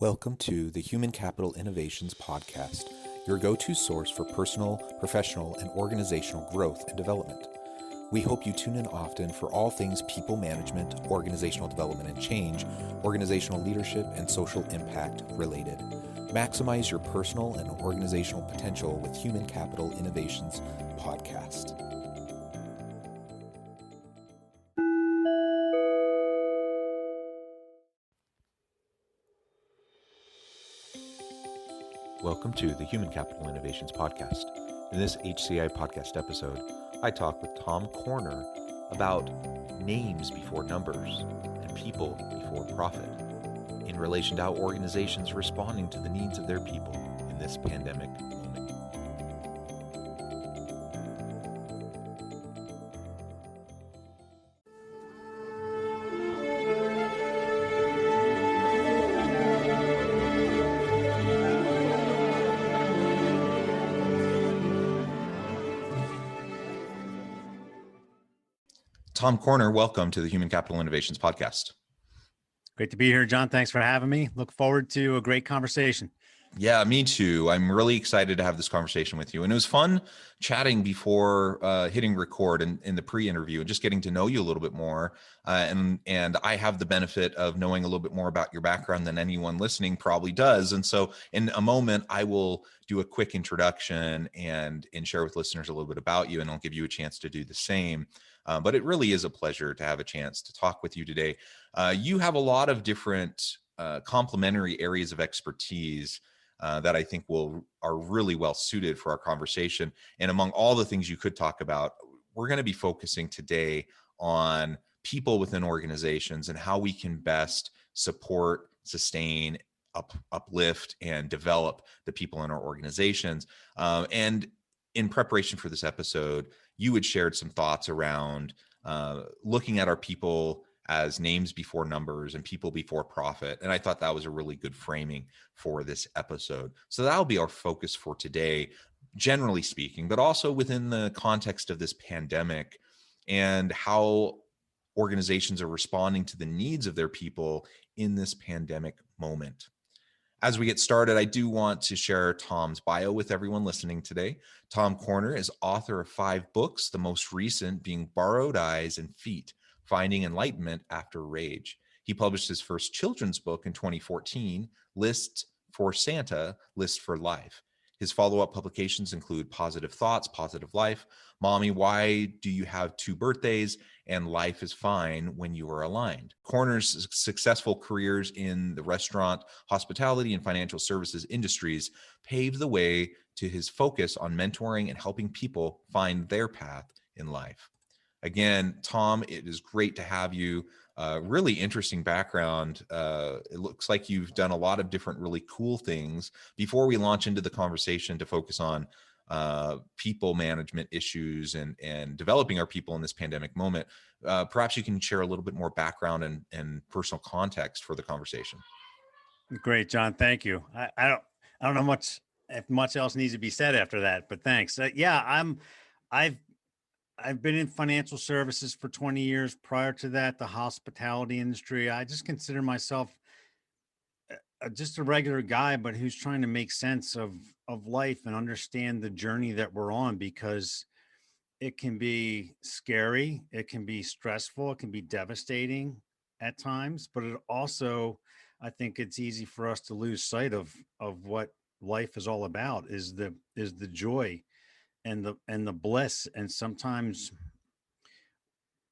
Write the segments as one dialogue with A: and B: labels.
A: Welcome to the Human Capital Innovations Podcast, your go-to source for personal, professional, and organizational growth and development. We hope you tune in often for all things people management, organizational development and change, organizational leadership, and social impact related. Maximize your personal and organizational potential with Human Capital Innovations Podcast. Welcome to the Human Capital Innovations Podcast. In this HCI podcast episode, I talk with Tom Corner about names before numbers and people before profit in relation to how organizations are responding to the needs of their people in this pandemic moment. Tom Corner, welcome to the Human Capital Innovations Podcast.
B: Great to be here, John. Thanks for having me. Look forward to a great conversation.
A: Yeah, me too. I'm really excited to have this conversation with you. And it was fun chatting before hitting record in the pre-interview and just getting to know you a little bit more. And I have the benefit of knowing a little bit more about your background than anyone listening probably does. And so in a moment, I will do a quick introduction and share with listeners a little bit about you, and I'll give you a chance to do the same. But it really is a pleasure to have a chance to talk with you today. You have a lot of different complementary areas of expertise that I think are really well suited for our conversation. And among all the things you could talk about, we're going to be focusing today on people within organizations and how we can best support, sustain, uplift, and develop the people in our organizations. And in preparation for this episode, you had shared some thoughts around looking at our people as names before numbers and people before profit. And I thought that was a really good framing for this episode. So that'll be our focus for today, generally speaking, but also within the context of this pandemic and how organizations are responding to the needs of their people in this pandemic moment. As we get started, I do want to share Tom's bio with everyone listening today. Tom Corner is author of 5 books, the most recent being Borrowed Eyes and Feet: Finding Enlightenment After Rage. He published his first children's book in 2014, List for Santa, List for Life. His follow-up publications include Positive Thoughts, Positive Life, Mommy, Why Do You Have 2 Birthdays, and Life is Fine When You Are Aligned. Corner's successful careers in the restaurant, hospitality, and financial services industries paved the way to his focus on mentoring and helping people find their path in life. Again, Tom, it is great to have you. Really interesting background. It looks like you've done a lot of different really cool things. Before we launch into the conversation to focus on people management issues and developing our people in this pandemic moment, perhaps you can share a little bit more background and personal context for the conversation.
B: Great, John. Thank you. I don't know if much else needs to be said after that, but thanks. I've been in financial services for 20 years. Prior to that, the hospitality industry. I just consider myself just a regular guy, but who's trying to make sense of life and understand the journey that we're on, because it can be scary, it can be stressful, it can be devastating at times, but it also, I think it's easy for us to lose sight of what life is all about, is the joy and the bliss. And sometimes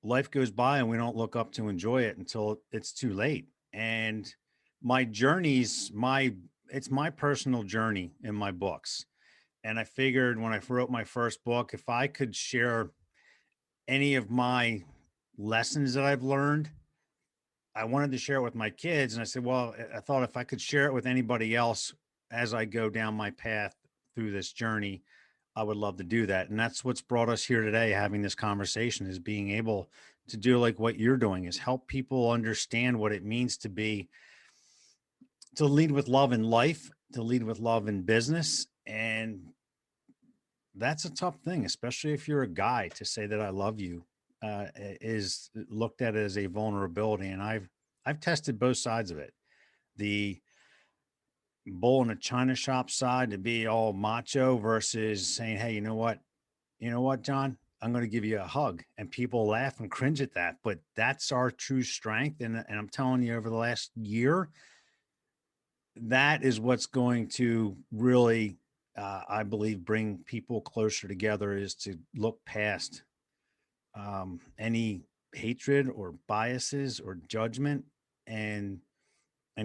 B: life goes by and we don't look up to enjoy it until it's too late. And my journeys, it's my personal journey in my books. And I figured when I wrote my first book, if I could share any of my lessons that I've learned, I wanted to share it with my kids. And I said, well, I thought if I could share it with anybody else as I go down my path through this journey, I would love to do that. And that's what's brought us here today, having this conversation, is being able to do like what you're doing, is help people understand what it means to lead with love in life, to lead with love in business. And that's a tough thing, especially if you're a guy. To say that I love you is looked at as a vulnerability. And I've tested both sides of it. The bull in a china shop side to be all macho versus saying, hey, you know what, John, I'm going to give you a hug. And people laugh and cringe at that, but that's our true strength. And I'm telling you, over the last year, that is what's going to really, I believe, bring people closer together, is to look past any hatred or biases or judgment, and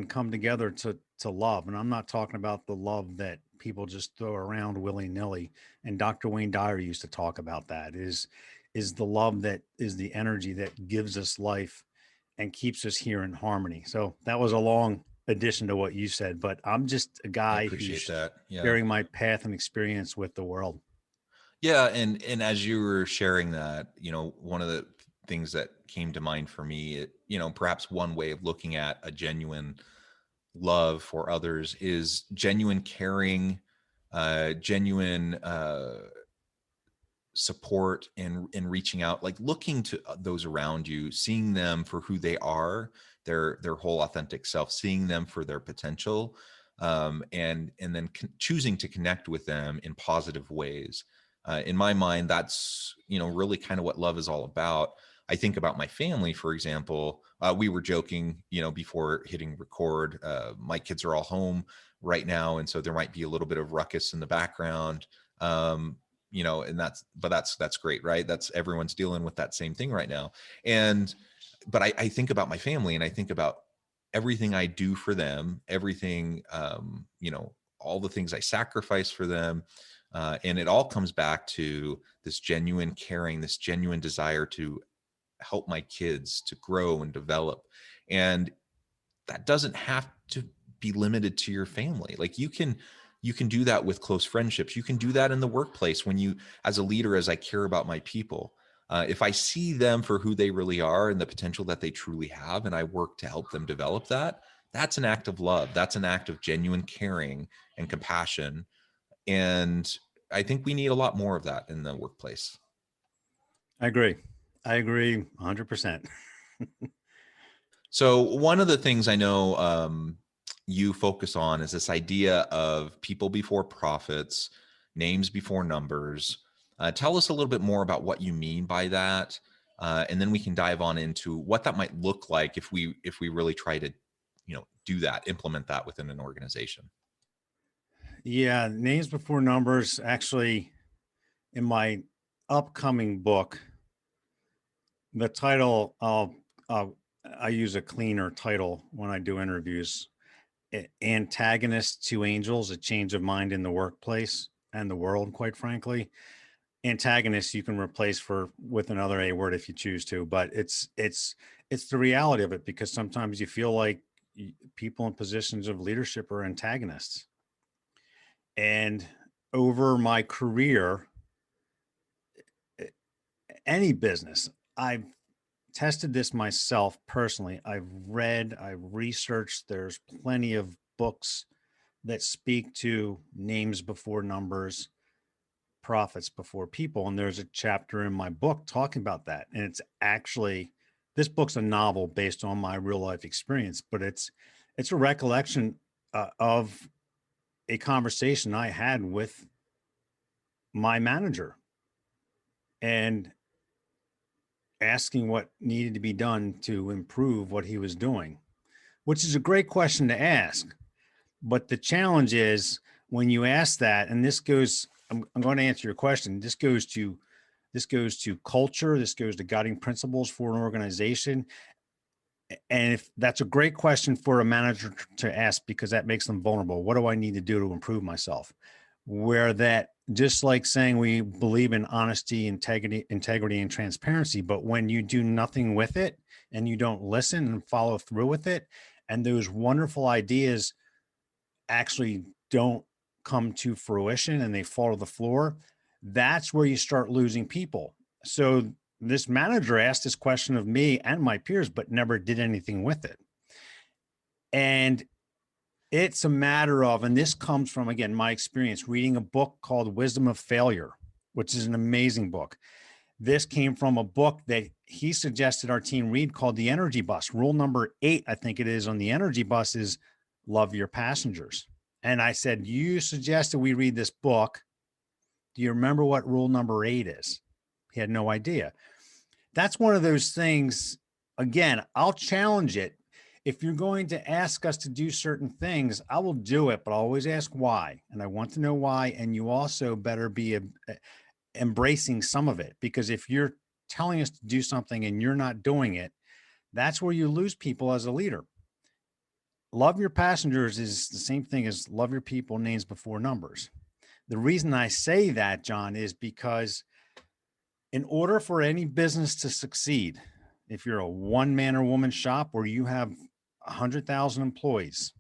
B: come together to love. And I'm not talking about the love that people just throw around willy-nilly. And Dr. Wayne Dyer used to talk about that, is the love that is the energy that gives us life and keeps us here in harmony. So that was a long addition to what you said, but I'm just a
A: I
B: guy
A: appreciate
B: who's
A: that. Yeah.
B: sharing my path and experience with the world.
A: Yeah, and as you were sharing that, one of the things that came to mind for me, perhaps one way of looking at a genuine love for others is genuine caring, genuine support, and reaching out, like looking to those around you, seeing them for who they are, their whole authentic self, seeing them for their potential, and then choosing to connect with them in positive ways. In my mind, that's really kind of what love is all about. I think about my family, for example. We were joking, before hitting record. My kids are all home right now, and so there might be a little bit of ruckus in the background. And that's great, right? That's, everyone's dealing with that same thing right now. And but I think about my family, and I think about everything I do for them, everything, all the things I sacrifice for them. And it all comes back to this genuine caring, this genuine desire to help my kids to grow and develop. And that doesn't have to be limited to your family. Like, you can do that with close friendships. You can do that in the workplace when you, as a leader, as I care about my people. If I see them for who they really are and the potential that they truly have, and I work to help them develop that, that's an act of love. That's an act of genuine caring and compassion. And I think we need a lot more of that in the workplace.
B: I agree. I agree 100%.
A: So one of the things I know you focus on is this idea of people before profits, names before numbers. Tell us a little bit more about what you mean by that, and then we can dive on into what that might look like if we really try to, do that, implement that within an organization.
B: Yeah, names before numbers. Actually, in my upcoming book, the title, I use a cleaner title when I do interviews. Antagonist to angels, a change of mind in the workplace and the world, quite frankly. Antagonist you can replace with another A word if you choose to, but it's the reality of it, because sometimes you feel like people in positions of leadership are antagonists. And over my career, any business, I've tested this myself personally. I've researched, there's plenty of books that speak to names before numbers, profits before people. And there's a chapter in my book talking about that. And it's actually, this book's a novel based on my real life experience, but it's a recollection of a conversation I had with my manager, and asking what needed to be done to improve what he was doing, which is a great question to ask. But the challenge is, when you ask that, and this goes, I'm going to answer your question. This goes to culture. This goes to guiding principles for an organization. And if that's a great question for a manager to ask, because that makes them vulnerable. What do I need to do to improve myself? Where that, just like saying we believe in honesty, integrity, and transparency, but when you do nothing with it and you don't listen and follow through with it, and those wonderful ideas actually don't come to fruition and they fall to the floor, that's where you start losing people. So this manager asked this question of me and my peers, but never did anything with it. And it's a matter of, and this comes from, again, my experience reading a book called Wisdom of Failure, which is an amazing book. This came from a book that he suggested our team read called The Energy Bus. Rule number 8, I think it is, on the energy bus is love your passengers. And I said, you suggested we read this book. Do you remember what rule number 8 is? He had no idea. That's one of those things. Again, I'll challenge it. If you're going to ask us to do certain things, I will do it, but I'll always ask why. And I want to know why. And you also better be embracing some of it, because if you're telling us to do something and you're not doing it, that's where you lose people as a leader. Love your passengers is the same thing as love your people, names before numbers. The reason I say that, John, is because in order for any business to succeed, if you're a one man or woman shop where you have 100,000 employees,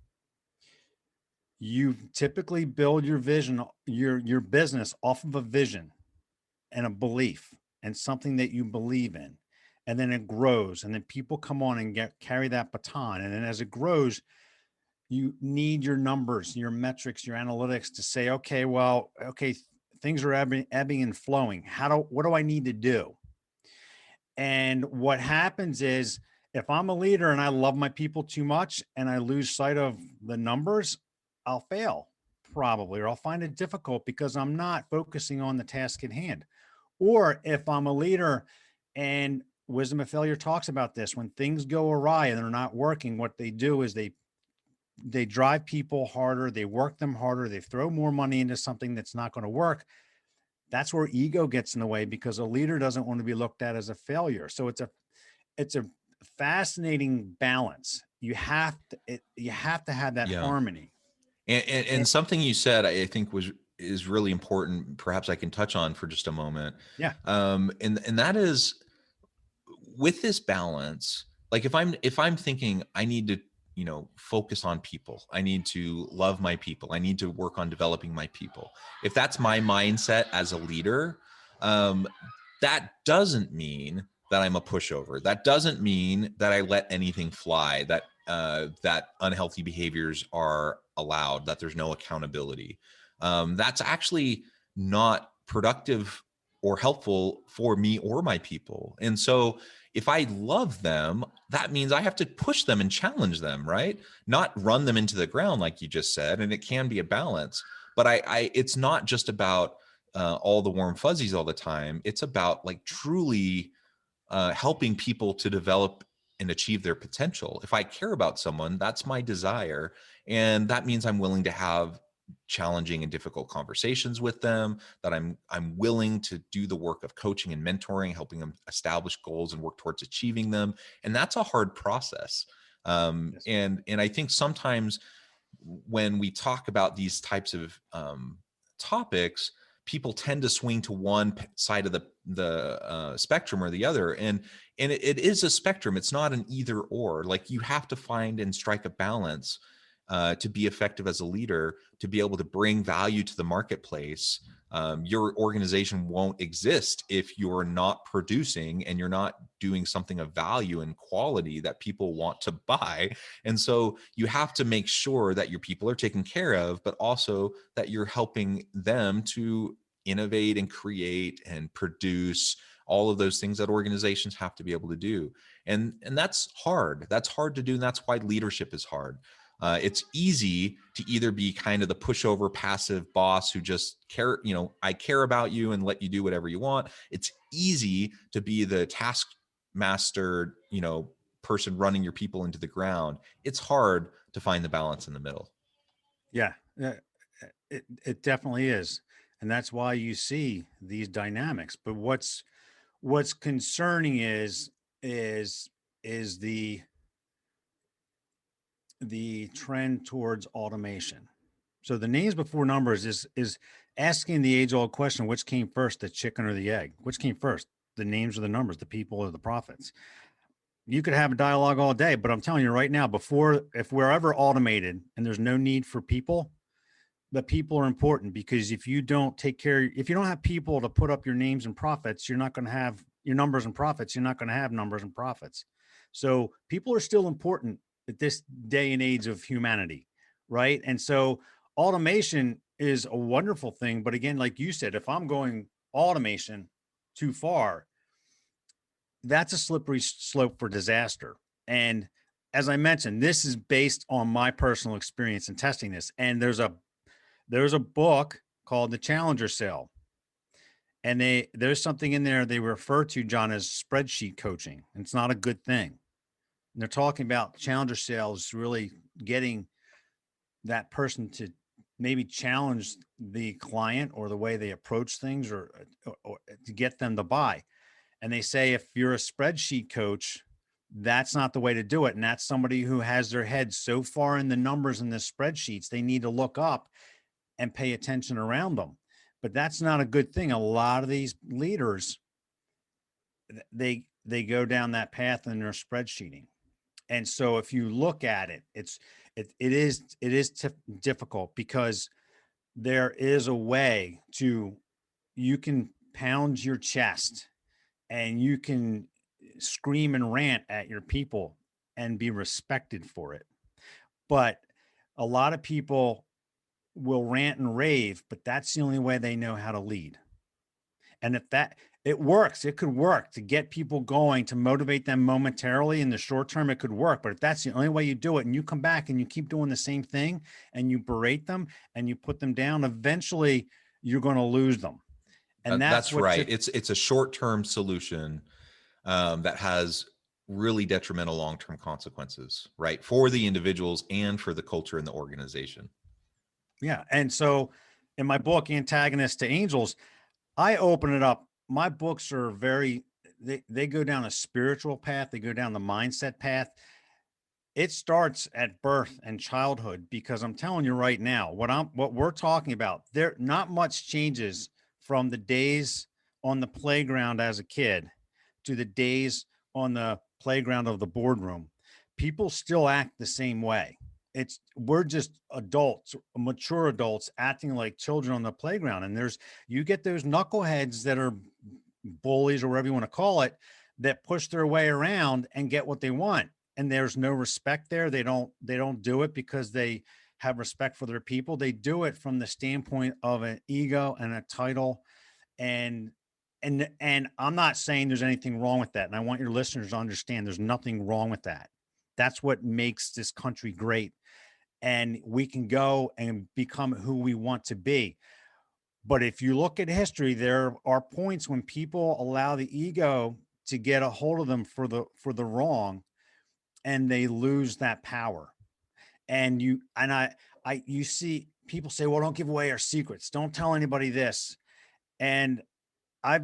B: you typically build your vision, your business off of a vision and a belief and something that you believe in. And then it grows, and then people come on and carry that baton. And then as it grows, you need your numbers, your metrics, your analytics to say, okay, well, okay, things are ebbing and flowing. What do I need to do? And what happens is, if I'm a leader and I love my people too much and I lose sight of the numbers, I'll fail probably, or I'll find it difficult because I'm not focusing on the task at hand. Or if I'm a leader, and Wisdom of Failure talks about this, when things go awry and they're not working, what they do is they drive people harder, they work them harder, they throw more money into something that's not going to work. That's where ego gets in the way, because a leader doesn't want to be looked at as a failure. So it's a fascinating balance. You have to have that
A: Yeah.
B: harmony.
A: And something you said, I think is really important. Perhaps I can touch on for just a moment.
B: Yeah.
A: And that is, with this balance, like if I'm thinking I need to, focus on people, I need to love my people, I need to work on developing my people. If that's my mindset as a leader, um, that doesn't mean that I'm a pushover. That doesn't mean that I let anything fly, that unhealthy behaviors are allowed, that there's no accountability. That's actually not productive or helpful for me or my people. And so if I love them, that means I have to push them and challenge them, right? Not run them into the ground, like you just said. And it can be a balance, but it's not just about all the warm fuzzies all the time. It's about like truly helping people to develop and achieve their potential. If I care about someone, that's my desire. And that means I'm willing to have challenging and difficult conversations with them, that I'm willing to do the work of coaching and mentoring, helping them establish goals and work towards achieving them. And that's a hard process.
B: Yes.
A: And I think sometimes when we talk about these types of topics, people tend to swing to one side of the spectrum or the other, and it is a spectrum. It's not an either or. Like, you have to find and strike a balance to be effective as a leader, to be able to bring value to the marketplace. Your organization won't exist if you're not producing and you're not doing something of value and quality that people want to buy. And so you have to make sure that your people are taken care of, but also that you're helping them to innovate and create and produce all of those things that organizations have to be able to do. And that's hard. That's hard to do. And that's why leadership is hard. It's easy to either be kind of the pushover, passive boss who just care, I care about you and let you do whatever you want. It's easy to be the taskmaster, person running your people into the ground. It's hard to find the balance in the middle.
B: Yeah. It definitely is. And that's why you see these dynamics. But what's concerning is the trend towards automation. So the names before numbers is asking the age old question: which came first, the chicken or the egg? Which came first, the names or the numbers, the people or the profits? You could have a dialogue all day, but I'm telling you right now, if we're ever automated and there's no need for people, the people are important, because if you don't have people to put up your names and profits, you're not going to have your numbers and profits. You're not going to have numbers and profits. So people are still important at this day and age of humanity, right? And so automation is a wonderful thing. But again, like you said, if I'm going automation too far, that's a slippery slope for disaster. And as I mentioned, this is based on my personal experience in testing this. And there's a book called The Challenger Sale. And there's something in there they refer to, John, as spreadsheet coaching. And it's not a good thing. And they're talking about challenger sales really getting that person to maybe challenge the client or the way they approach things, or to get them to buy. And they say, if you're a spreadsheet coach, that's not the way to do it. And that's somebody who has their head so far in the numbers in the spreadsheets, they need to look up and pay attention around them. But that's not a good thing. A lot of these leaders, they go down that path in their spreadsheeting. And so if you look at it, it is difficult, because there is a way you can pound your chest and you can scream and rant at your people and be respected for it. But a lot of people will rant and rave, but that's the only way they know how to lead. And if it works, it could work to get people going, to motivate them momentarily in the short term, it could work. But if that's the only way you do it, and you come back and you keep doing the same thing and you berate them and you put them down, eventually you're going to lose them. And
A: that's right. It's a short-term solution that has really detrimental long-term consequences, right? For the individuals and for the culture and the organization.
B: Yeah. And so in my book, Antagonist to Angels, I open it up. My books are they go down a spiritual path. They go down the mindset path. It starts at birth and childhood, because I'm telling you right now, what we're talking about, there not much changes from the days on the playground as a kid to the days on the playground of the boardroom. People still act the same way. We're just adults, mature adults, acting like children on the playground. And you get those knuckleheads that are bullies, or whatever you want to call it, that push their way around and get what they want. And there's no respect there. They don't do it because they have respect for their people. They do it from the standpoint of an ego and a title. And I'm not saying there's anything wrong with that. And I want your listeners to understand there's nothing wrong with that. That's what makes this country great. And we can go and become who we want to be. But if you look at history, there are points when people allow the ego to get a hold of them for the wrong, and they lose that power. And you see people say, well, don't give away our secrets. Don't tell anybody this. And I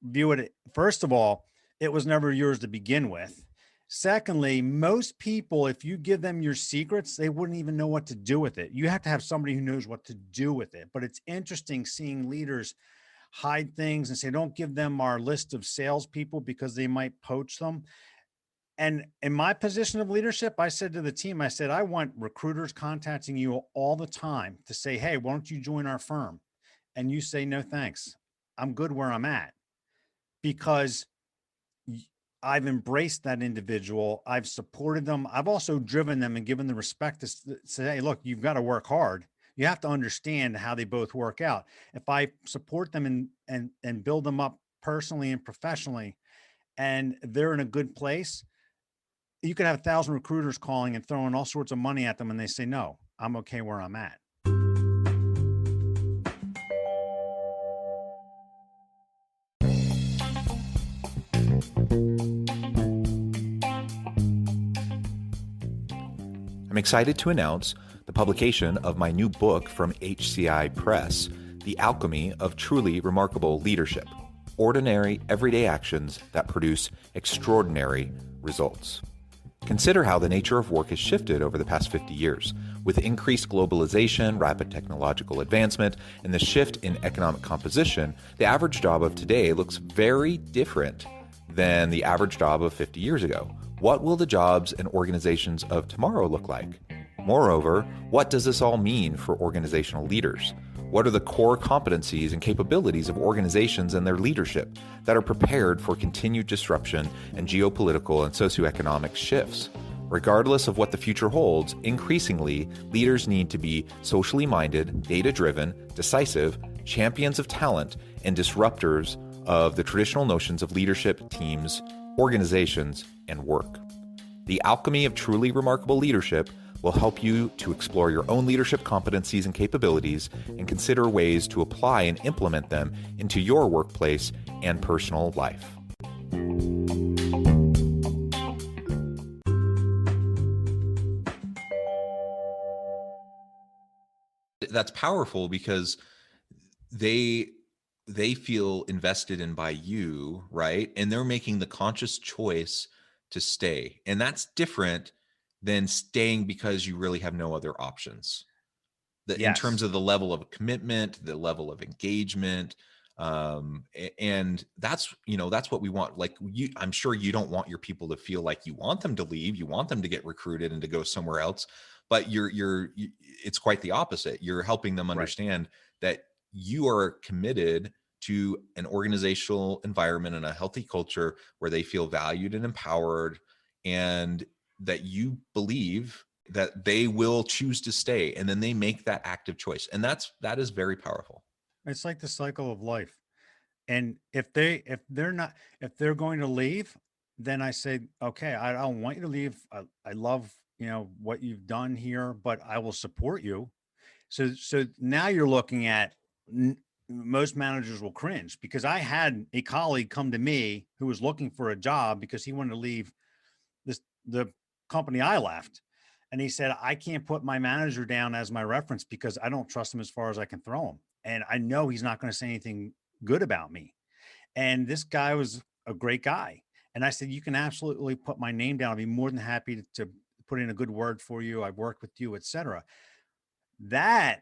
B: view it, first of all, it was never yours to begin with. Secondly, most people, if you give them your secrets, they wouldn't even know what to do with it. You have to have somebody who knows what to do with it. But it's interesting seeing leaders hide things and say, don't give them our list of salespeople because they might poach them. And in my position of leadership, I said to the team, I said, I want recruiters contacting you all the time to say, hey, why don't you join our firm? And you say, no, thanks. I'm good where I'm at, because I've embraced that individual. I've supported them. I've also driven them and given the respect to say, hey, look, you've got to work hard. You have to understand how they both work out. If I support them and build them up personally and professionally, and they're in a good place, you could have 1,000 recruiters calling and throwing all sorts of money at them, and they say, no, I'm okay where I'm at.
A: I'm excited to announce the publication of my new book from HCI Press, The Alchemy of Truly Remarkable Leadership: Ordinary, Everyday Actions That Produce Extraordinary Results. Consider how the nature of work has shifted over the past 50 years. With increased globalization, rapid technological advancement, and the shift in economic composition, the average job of today looks very different than the average job of 50 years ago. What will the jobs and organizations of tomorrow look like? Moreover, what does this all mean for organizational leaders? What are the core competencies and capabilities of organizations and their leadership that are prepared for continued disruption and geopolitical and socioeconomic shifts? Regardless of what the future holds, increasingly, leaders need to be socially minded, data-driven, decisive, champions of talent, and disruptors of the traditional notions of leadership, teams, organizations, and work. The Alchemy of Truly Remarkable Leadership will help you to explore your own leadership competencies and capabilities and consider ways to apply and implement them into your workplace and personal life. That's powerful because they feel invested in by you, right? And they're making the conscious choice to stay. And that's different than staying because you really have no other options. In terms
B: Yes.
A: of the level of commitment, the level of engagement, and that's what we want. Like I'm sure you don't want your people to feel like you want them to leave, you want them to get recruited and to go somewhere else, but it's quite the opposite. You're helping them
B: Right.
A: understand that you are committed to an organizational environment and a healthy culture where they feel valued and empowered, and that you believe that they will choose to stay, and then they make that active choice. And that is very powerful.
B: It's like the cycle of life. And if they're going to leave, then I say, okay, I don't want you to leave. I love, what you've done here, but I will support you. So now you're looking at most managers will cringe, because I had a colleague come to me who was looking for a job because he wanted to leave the company I left. And he said, I can't put my manager down as my reference because I don't trust him as far as I can throw him. And I know he's not going to say anything good about me. And this guy was a great guy. And I said, you can absolutely put my name down. I'd be more than happy to put in a good word for you. I've worked with you, etc. That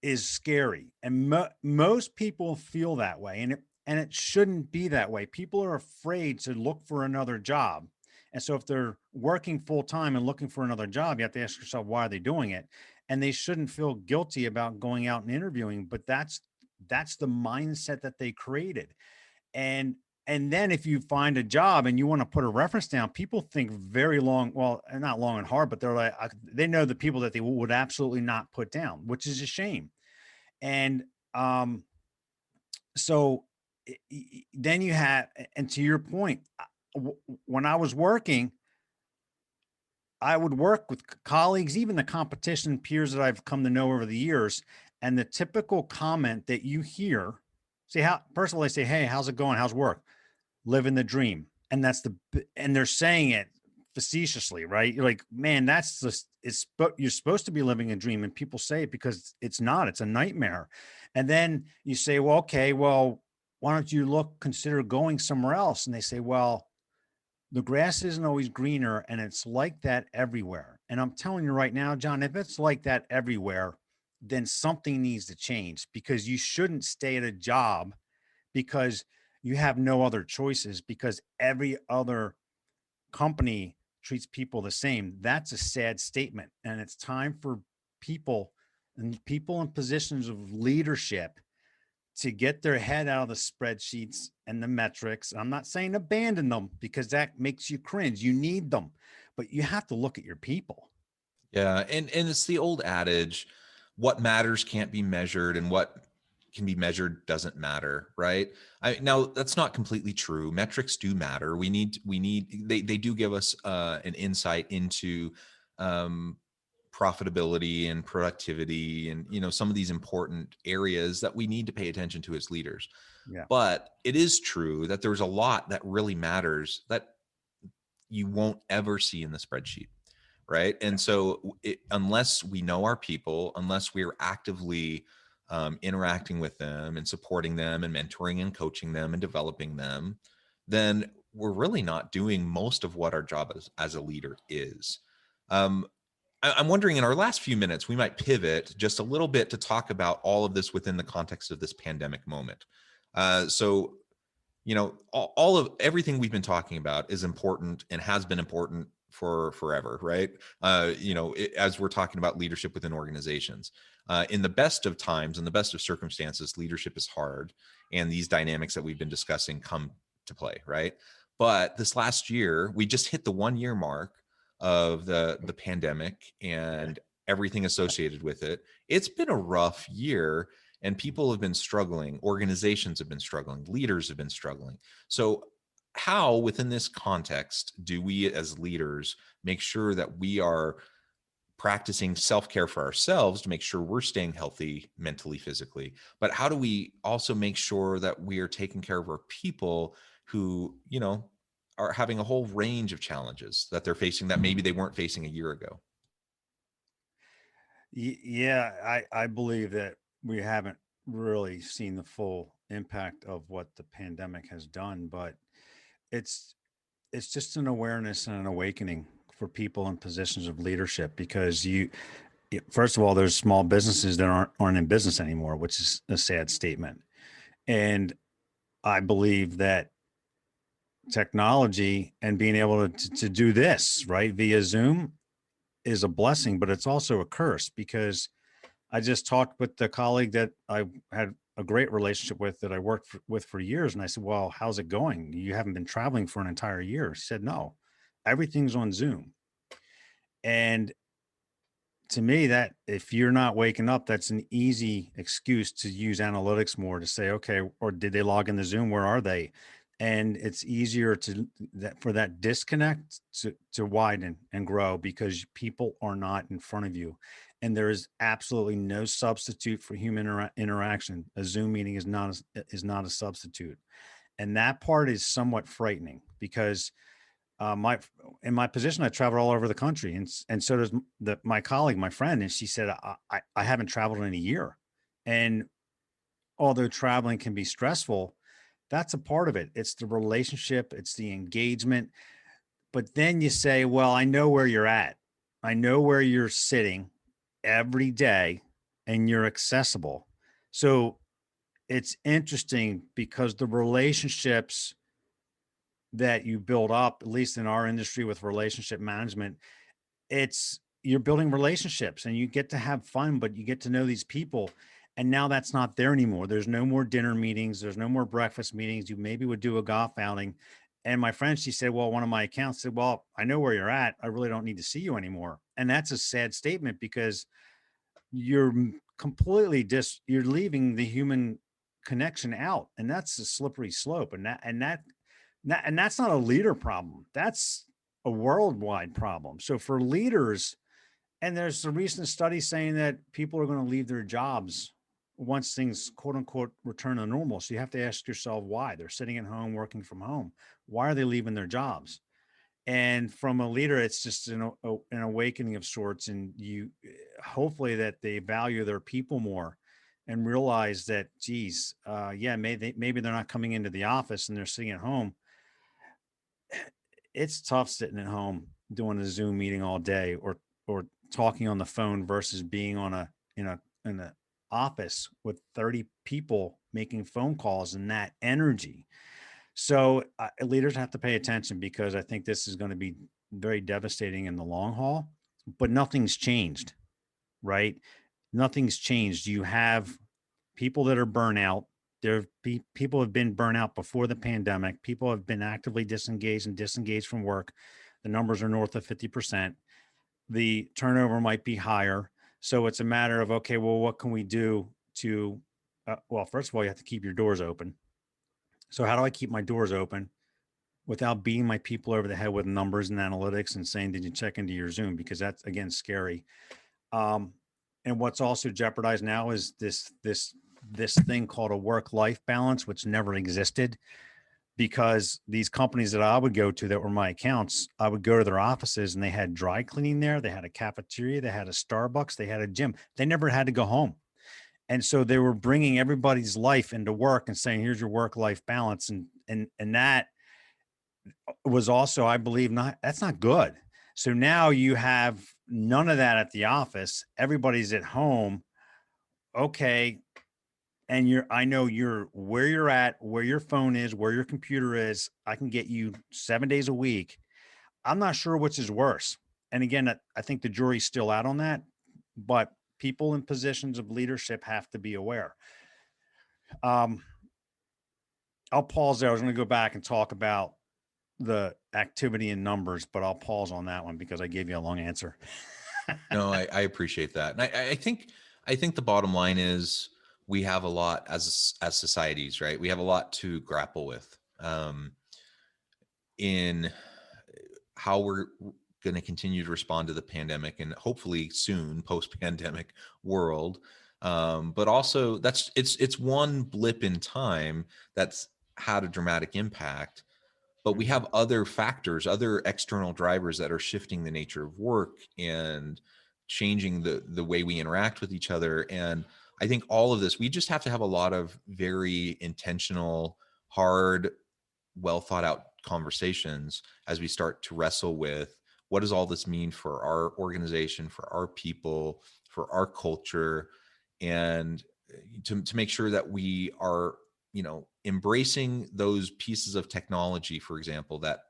B: is scary. And most people feel that way. And it shouldn't be that way. People are afraid to look for another job. And so if they're working full time and looking for another job, you have to ask yourself, why are they doing it? And they shouldn't feel guilty about going out and interviewing, but that's the mindset that they created. And then if you find a job and you want to put a reference down, people think very long, well, not long and hard, but they're like, they know the people that they would absolutely not put down, which is a shame. And um, so then you have, and to your point, when I was working, I would work with colleagues, even the competition peers that I've come to know over the years. And the typical comment that you hear, say, how, first of all, they say, hey, how's it going? How's work? Living the dream. And and they're saying it facetiously, right? You're like, man, that's just, you're supposed to be living a dream. And people say it because it's not, it's a nightmare. And then you say, well, okay, well, why don't you consider going somewhere else? And they say, well, the grass isn't always greener, and it's like that everywhere. And I'm telling you right now, John, if it's like that everywhere, then something needs to change, because you shouldn't stay at a job because you have no other choices, because every other company treats people the same. That's a sad statement. And it's time for people people in positions of leadership to get their head out of the spreadsheets and the metrics. I'm not saying abandon them, because that makes you cringe. You need them, but you have to look at your people.
A: Yeah, and it's the old adage, what matters can't be measured, and what can be measured doesn't matter, right? Now that's not completely true. Metrics do matter. They do give us an insight into um, profitability and productivity, and some of these important areas that we need to pay attention to as leaders.
B: Yeah.
A: But it is true that there's a lot that really matters that you won't ever see in the spreadsheet, right? And so unless we know our people, unless we're actively interacting with them and supporting them and mentoring and coaching them and developing them, then we're really not doing most of what our job as a leader is. I'm wondering, in our last few minutes, we might pivot just a little bit to talk about all of this within the context of this pandemic moment. So all of everything we've been talking about is important and has been important for forever, right? As we're talking about leadership within organizations, in the best of times and the best of circumstances, leadership is hard, and these dynamics that we've been discussing come to play, right? But this last year, we just hit the 1 year mark of the pandemic and everything associated with it. It's been a rough year, and people have been struggling, organizations have been struggling, leaders have been struggling. So how within this context do we as leaders make sure that we are practicing self-care for ourselves to make sure we're staying healthy mentally, physically, but how do we also make sure that we are taking care of our people who, are having a whole range of challenges that they're facing that maybe they weren't facing a year ago?
B: Yeah, I believe that we haven't really seen the full impact of what the pandemic has done, but it's it's just an awareness and an awakening for people in positions of leadership because first of all, there's small businesses that aren't in business anymore, which is a sad statement. And I believe that technology and being able to do this right via Zoom is a blessing, but it's also a curse because I just talked with the colleague that I had a great relationship with that I worked with for years. And I said, well, how's it going? You haven't been traveling for an entire year. She said, no, everything's on Zoom. And to me, that if you're not waking up, that's an easy excuse to use analytics more to say, okay, or did they log into Zoom? Where are they? And it's easier to that for that disconnect to widen and grow because people are not in front of you. And there is absolutely no substitute for human interaction. A Zoom meeting is not a substitute. And that part is somewhat frightening because my in my position, I travel all over the country, and so does my colleague, my friend, and she said I haven't traveled in a year, and although traveling can be stressful, that's a part of it. It's the relationship, it's the engagement. But then you say, well, I know where you're at, I know where you're sitting every day, and you're accessible. So it's interesting because the relationships that you build up, at least in our industry with relationship management, it's you're building relationships and you get to have fun, but you get to know these people. And now that's not there anymore. There's no more dinner meetings. There's no more breakfast meetings. You maybe would do a golf outing. And my friend, she said, well, one of my accounts said, well, I know where you're at. I really don't need to see you anymore. And that's a sad statement because you're completely you're leaving the human connection out. And that's a slippery slope. And that's not a leader problem. That's a worldwide problem. So for leaders, and there's a recent study saying that people are going to leave their jobs once things quote unquote return to normal. So you have to ask yourself why. They're sitting at home working from home. Why are they leaving their jobs? And from a leader, it's just an awakening of sorts. And you hopefully that they value their people more and realize that, geez, yeah, maybe they're not coming into the office and they're sitting at home. It's tough sitting at home doing a Zoom meeting all day or talking on the phone versus being on in a office with 30 people making phone calls and that energy. So leaders have to pay attention because I think this is going to be very devastating in the long haul, but nothing's changed, right? Nothing's changed. You have people that are burnout. People have been burnt out before the pandemic. People have been actively disengaged and disengaged from work. The numbers are north of 50%. The turnover might be higher. So it's a matter of, okay, well, what can we do to, well, first of all, you have to keep your doors open. So how do I keep my doors open without beating my people over the head with numbers and analytics and saying, did you check into your Zoom? Because that's, again, scary. Um, and what's also jeopardized now is this thing called a work-life balance, which never existed because these companies that I would go to that were my accounts, I would go to their offices and they had dry cleaning there. They had a cafeteria, they had a Starbucks, they had a gym. They never had to go home. And so they were bringing everybody's life into work and saying, here's your work-life balance. And that was also, I believe, that's not good. So now you have none of that at the office. Everybody's at home. Okay. And I know you're where you're at, where your phone is, where your computer is. I can get you 7 days a week. I'm not sure which is worse. And again, I think the jury's still out on that, but people in positions of leadership have to be aware. Um, I'll pause there. I was going to go back and talk about the activity in numbers, but I'll pause on that one because I gave you a long answer.
A: No, I appreciate that. And I think the bottom line is we have a lot as societies, right? We have a lot to grapple with. in how we're going to continue to respond to the pandemic and hopefully soon post-pandemic world. But also it's one blip in time that's had a dramatic impact. But we
B: Mhm.
A: have other factors, other external drivers that are shifting the nature of work and changing the way we interact with each other. And I think all of this, we just have to have a lot of very intentional, hard, well thought out conversations as we start to wrestle with what does all this mean for our organization, for our people, for our culture, and to make sure that we are, embracing those pieces of technology, for example, that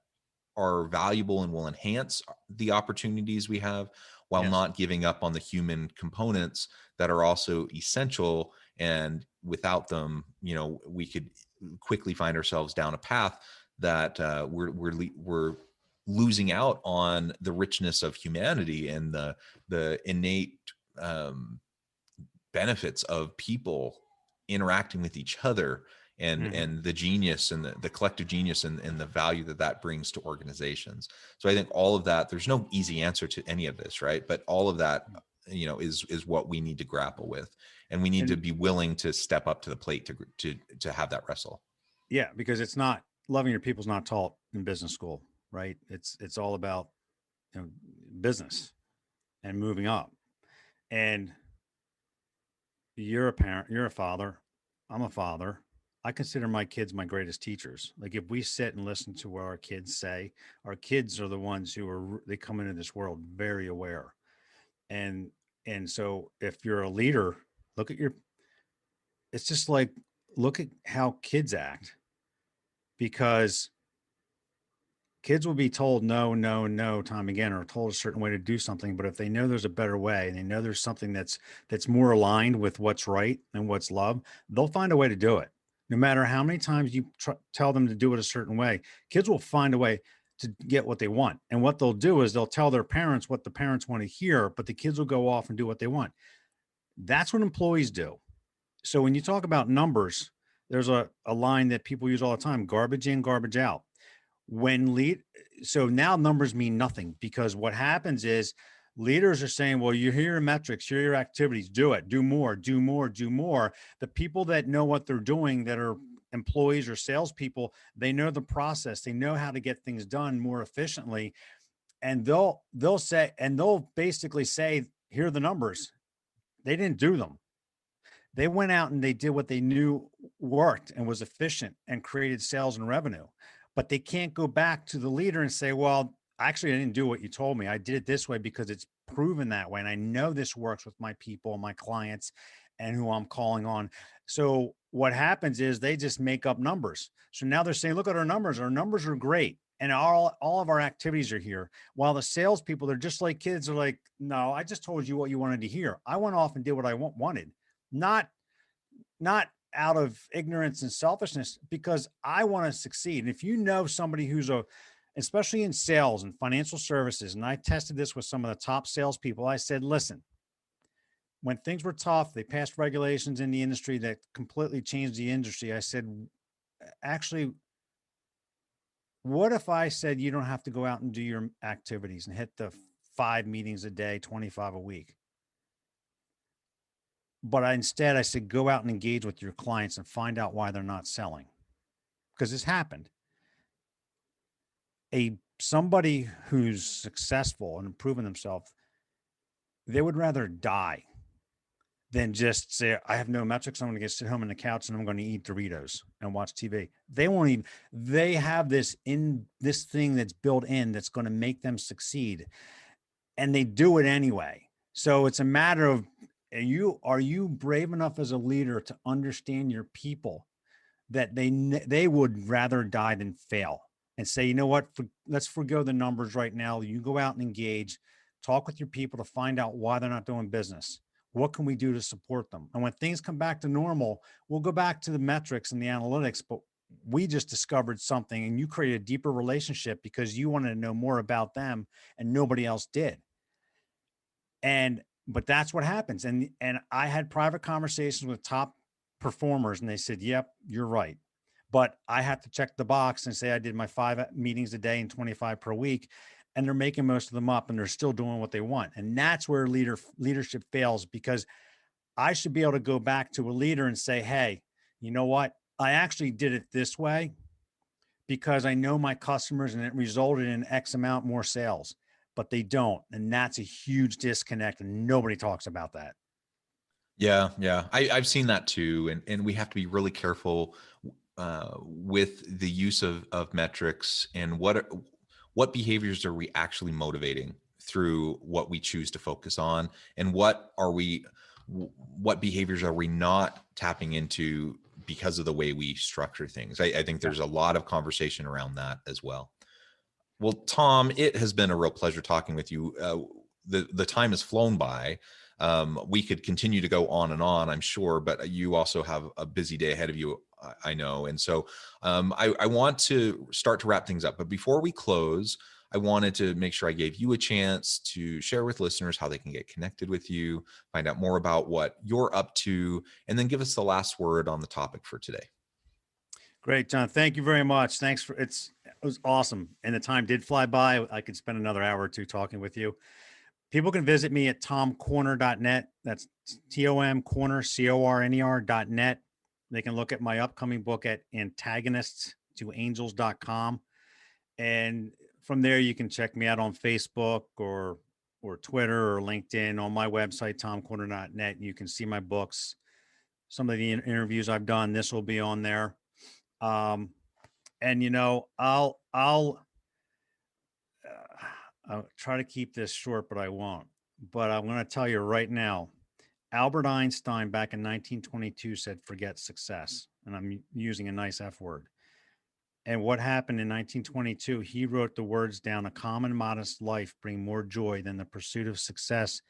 A: are valuable and will enhance the opportunities we have, while
B: Yes.
A: not giving up on the human components that are also essential. And without them, we could quickly find ourselves down a path that we're losing out on the richness of humanity and the innate um, benefits of people interacting with each other,
B: Mhm.
A: and the genius and the collective genius and the value that that brings to organizations. So I think all of that, there's no easy answer to any of this, right? But all of that, is what we need to grapple with, and we need to
B: And
A: be willing to step up to the plate to have that wrestle.
B: yeah, because it's not loving your people's not taught in business school, right? It's all about, you know, business and moving up. And you're a parent, you're a father, I'm a father. I consider my kids my greatest teachers. Like if we sit and listen to what our kids say, our kids are the ones who they come into this world very aware. And and so if you're a leader, look at your it's just like look at how kids act, because kids will be told no, no, no time again, or told a certain way to do something. But if they know there's a better way, and they know there's something that's more aligned with what's right and what's love, they'll find a way to do it. No matter how many times you tell them to do it a certain way, kids will find a way to get what they want. And what they'll do is they'll tell their parents what the parents want to hear, but the kids will go off and do what they want. That's what employees do. So when you talk about numbers, there's a line that people use all the time: garbage in, garbage out. When lead So now numbers mean nothing, because what happens is leaders are saying, well, you hear your metrics, here are your activities, do it, do more, do more, do more. The people that know what they're doing, that are employees or salespeople, they know the process, they know how to get things done more efficiently. And they'll basically say, here are the numbers. They didn't do them. They went out and they did what they knew worked and was efficient and created sales and revenue. But they can't go back to the leader and say, well, actually, I didn't do what you told me. I did it this way because it's proven that way. And I know this works with my people, my clients, and who I'm calling on. So what happens is they just make up numbers. So now they're saying, look at our numbers. Our numbers are great. And all of our activities are here. While the salespeople, they're just like kids, are like, no, I just told you what you wanted to hear. I went off and did what I wanted, not not out of ignorance and selfishness, because I want to succeed. And if you know somebody who's especially in sales and financial services, and I tested this with some of the top salespeople, I said, listen, when things were tough, they passed regulations in the industry that completely changed the industry. I said, actually, what if I said you don't have to go out and do your activities and hit the 5 meetings a day, 25 a week? But I said, go out and engage with your clients and find out why they're not selling. Because this happened. Somebody who's successful and improving themselves, they would rather die than just say, I have no metrics. I'm going to get sit home on the couch and I'm going to eat Doritos and watch TV. They won't even, they have this thing that's built in that's going to make them succeed. And they do it anyway. So it's a matter of, are you brave enough as a leader to understand your people, that they would rather die than fail, and say, you know what, let's forgo the numbers right now. You go out and engage, talk with your people to find out why they're not doing business. What can we do to support them? And when things come back to normal, we'll go back to the metrics and the analytics, but we just discovered something, and you created a deeper relationship because you wanted to know more about them and nobody else did. But that's what happens. And I had private conversations with top performers, and they said, yep, you're right. but I have to check the box and say I did my 5 meetings a day and 25 per week, and they're making most of them up and they're still doing what they want. And that's where leadership fails, because I should be able to go back to a leader and say, hey, you know what? I actually did it this way because I know my customers and it resulted in X amount more sales, but they don't. And that's a huge disconnect. And nobody talks about that.
A: Yeah, yeah. I've seen that too. And we have to be really careful with the use of metrics, and what behaviors are we actually motivating through what we choose to focus on, and what behaviors are we not tapping into because of the way we structure things. I think
B: Yeah.
A: there's a lot of conversation around that as well. Well, Tom, it has been a real pleasure talking with you. The time has flown by. We could continue to go on and on, I'm sure, but you also have a busy day ahead of you, I know. And so I want to start to wrap things up. But before we close, I wanted to make sure I gave you a chance to share with listeners how they can get connected with you, find out more about what you're up to, and then give us the last word on the topic for today.
B: Great, John. Thank you very much. Thanks for it was awesome. And the time did fly by. I could spend another hour or two talking with you. People can visit me at tomcorner.net. That's TOM corner, CORNER.net. They can look at my upcoming book at antagonists2angels.com. And from there, you can check me out on Facebook or Twitter or LinkedIn. On my website, tomcorner.net. You can see my books, some of the interviews I've done. This will be on there. And I'll try to keep this short, but I won't. But I'm going to tell you right now, Albert Einstein back in 1922 said, forget success. And I'm using a nice F word. And what happened in 1922, he wrote the words down: a common modest life bring more joy than the pursuit of success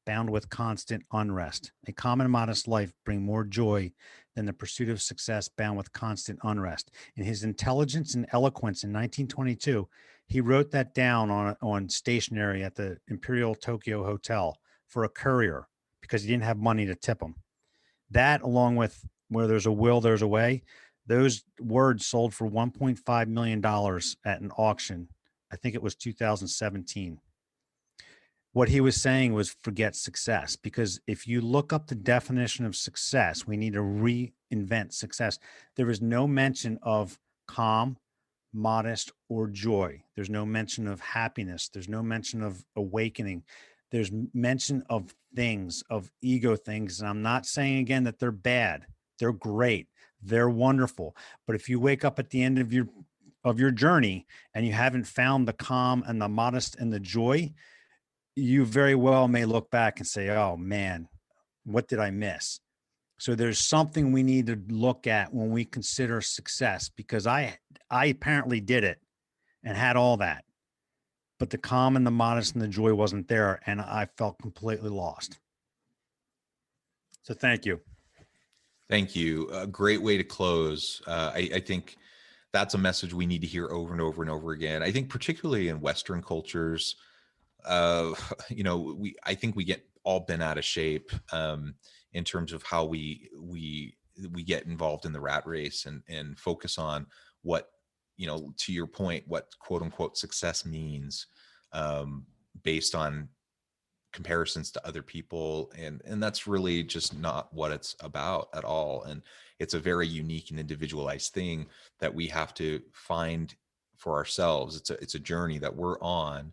B: bound with constant unrest. A common modest life bring more joy than the pursuit of success bound with constant unrest. In his intelligence and eloquence in 1922, he wrote that down on stationery at the Imperial Tokyo Hotel for a courier because he didn't have money to tip him. That, along with where there's a will, there's a way, those words sold for $1.5 million at an auction. I think it was 2017. What he was saying was forget success, because if you look up the definition of success, we need to reinvent success. There is no mention of calm, modest, or joy. There's no mention of happiness. There's no mention of awakening. There's mention of things, of ego things. And I'm not saying again that they're bad. They're great. They're wonderful. But if you wake up at the end of your journey and you haven't found the calm and the modest and the joy, you very well may look back and say, oh man, what did I miss? So there's something we need to look at when we consider success, because I apparently did it and had all that, but the calm and the modest and the joy wasn't there. And I felt completely lost. So thank you.
A: Thank you. A great way to close. I think that's a message we need to hear over and over and over again. I think particularly in Western cultures, I think we get all bent out of shape in terms of how we get involved in the rat race and focus on what, to your point, what quote unquote success means based on comparisons to other people, and that's really just not what it's about at all. And it's a very unique and individualized thing that we have to find for ourselves. It's a journey that we're on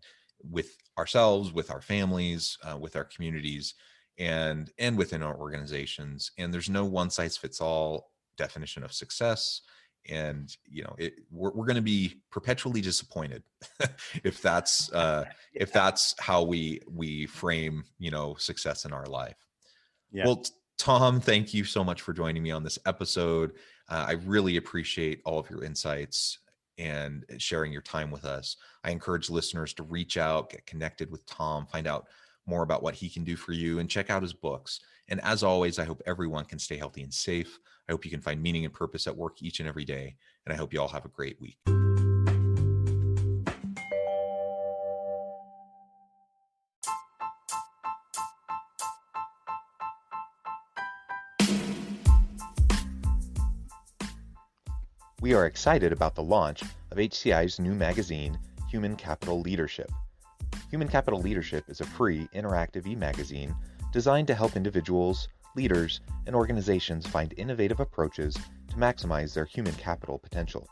A: with ourselves, with our families, with our communities, and within our organizations. And there's no one size fits all definition of success. And we're going to be perpetually disappointed if that's how we frame success in our life.
B: Yeah.
A: Well, Tom, thank you so much for joining me on this episode. I really appreciate all of your insights and sharing your time with us. I encourage listeners to reach out, get connected with Tom, find out more about what he can do for you, and check out his books. And as always, I hope everyone can stay healthy and safe. I hope you can find meaning and purpose at work each and every day. And I hope you all have a great week.
C: We are excited about the launch of HCI's new magazine, Human Capital Leadership. Human Capital Leadership is a free, interactive e-magazine designed to help individuals, leaders, and organizations find innovative approaches to maximize their human capital potential.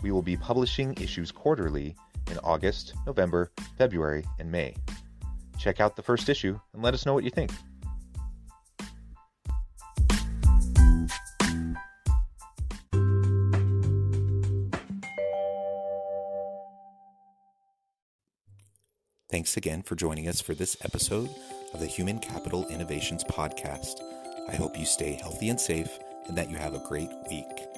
C: We will be publishing issues quarterly in August, November, February, and May. Check out the first issue and let us know what you think.
A: Thanks again for joining us for this episode of the Human Capital Innovations Podcast. I hope you stay healthy and safe and that you have a great week.